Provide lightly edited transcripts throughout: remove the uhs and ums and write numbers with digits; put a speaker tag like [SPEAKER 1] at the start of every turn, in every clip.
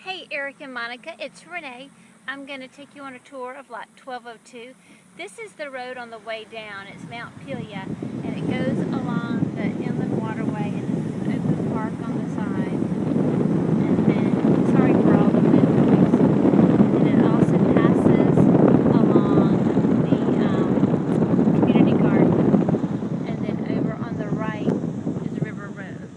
[SPEAKER 1] Hey Eric and Monica, it's Renee. I'm going to take you on a tour of lot 1202. This is the road on the way down. It's Mount Pelia, and it goes along the inland waterway, and there's an open park on the side. And then, sorry for all the wind noise. And it also passes along the community garden, and then over on the right is River Road.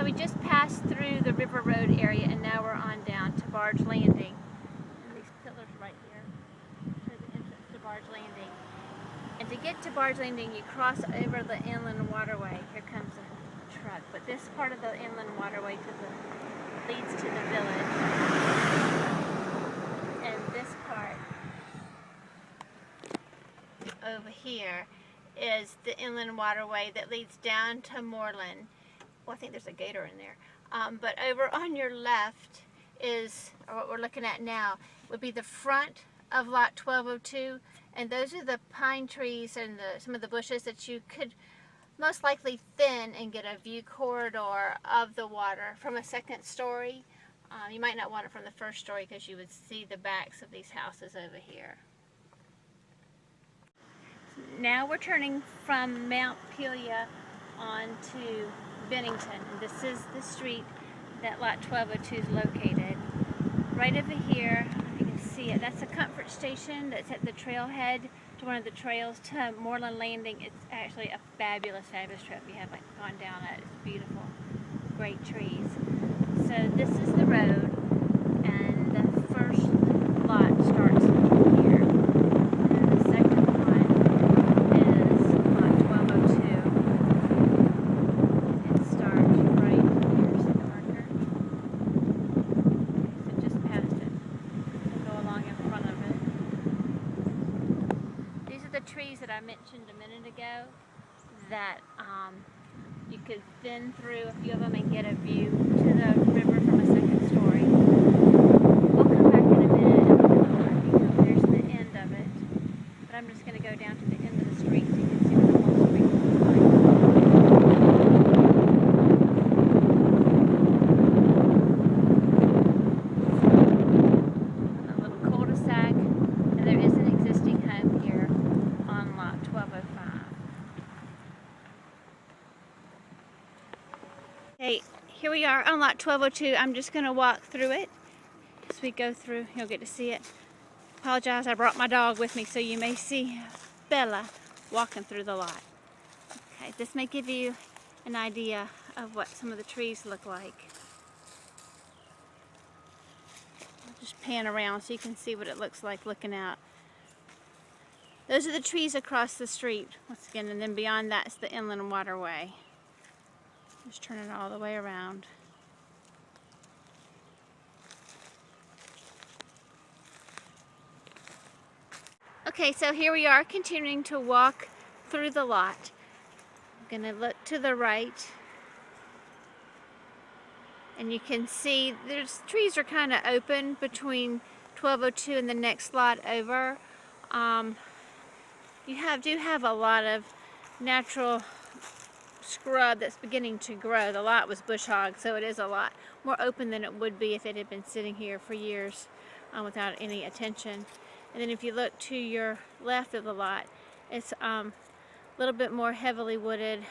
[SPEAKER 1] We just passed through the River Road area, and now we're on down to Barge Landing. And these pillars right here show the entrance to Barge Landing. And to get to Barge Landing, you cross over the inland waterway. Here comes a truck, but this part of the inland waterway leads to the village. And this part over here is the inland waterway that leads down to Moreland. Well, I think there's a gator in there. But over on your left is, or what we're looking at now, would be the front of lot 1202. And those are the pine trees and some of the bushes that you could most likely thin and get a view corridor of the water from a second story. You might not want it from the first story because you would see the backs of these houses over here. Now we're turning from Mount Pelia onto Bennington. This is the street that lot 1202 is located. Right over here, you can see it. That's a comfort station that's at the trailhead to one of the trails to Moreland Landing. It's actually a fabulous trip. You have gone down it. It's beautiful. Great trees. So this is the road, and the first lot starts here. And the second one is lot 1202. It starts right here. See the marker? So just past it. And go along in front of it. These are the trees that I mentioned a minute ago that you could thin through a few of them and get a view to the river from a second story. We'll come back in a minute and look at the mark because there's the end of it. But I'm just going to go down to the end of the street so you can see what the whole street looks like. A little cul-de-sac, and there is an existing home here on lot 1205. Okay, here we are on lot 1202. I'm just going to walk through it as we go through. You'll get to see it. Apologize, I brought my dog with me, so you may see Bella walking through the lot. Okay, this may give you an idea of what some of the trees look like. I'll just pan around so you can see what it looks like looking out. Those are the trees across the street, once again, and then beyond that is the inland waterway. Just turn it all the way around. Okay, so here we are continuing to walk through the lot. I'm going to look to the right, and you can see there's trees are kind of open between 1202 and the next lot over. You do have a lot of natural scrub that's beginning to grow. The lot was bush hogged, so it is a lot more open than it would be if it had been sitting here for years without any attention. And then if you look to your left of the lot, it's a little bit more heavily wooded,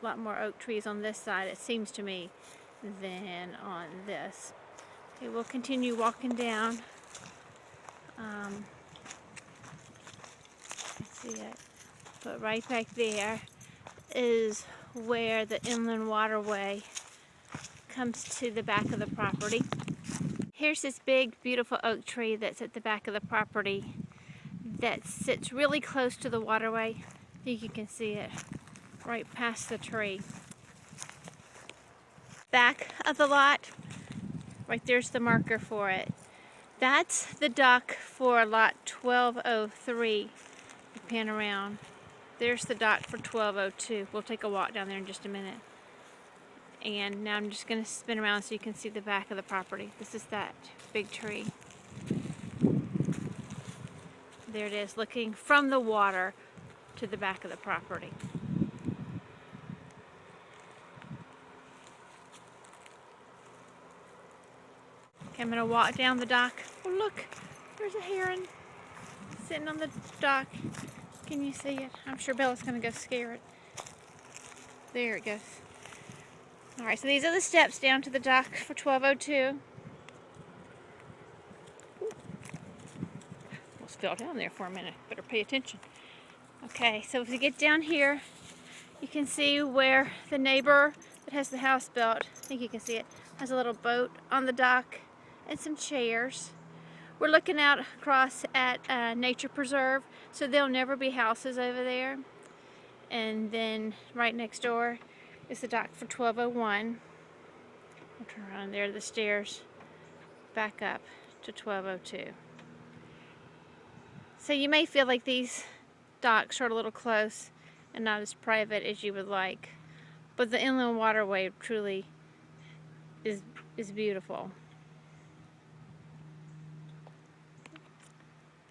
[SPEAKER 1] a lot more oak trees on this side, it seems to me, than on this. Okay, we'll continue walking down. See it, but right back there is where the inland waterway comes to the back of the property. Here's this big, beautiful oak tree that's at the back of the property that sits really close to the waterway. I think you can see it right past the tree. Back of the lot, right there's the marker for it. That's the dock for lot 1203. You pan around. There's the dock for 1202. We'll take a walk down there in just a minute. And now I'm just going to spin around so you can see the back of the property. This is that big tree. There it is, looking from the water to the back of the property. Okay, I'm going to walk down the dock. Oh look, there's a heron sitting on the dock. Can you see it? I'm sure Bella's going to go scare it. There it goes. Alright, so these are the steps down to the dock for 1202. Almost fell down there for a minute. Better pay attention. Okay, so if you get down here, you can see where the neighbor that has the house built, I think you can see it, has a little boat on the dock and some chairs. We're looking out across at Nature Preserve, so there'll never be houses over there. And then right next door is the dock for 1201. We'll turn around there, the stairs back up to 1202. So you may feel like these docks are a little close and not as private as you would like, but the inland waterway truly is beautiful.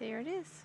[SPEAKER 1] There it is.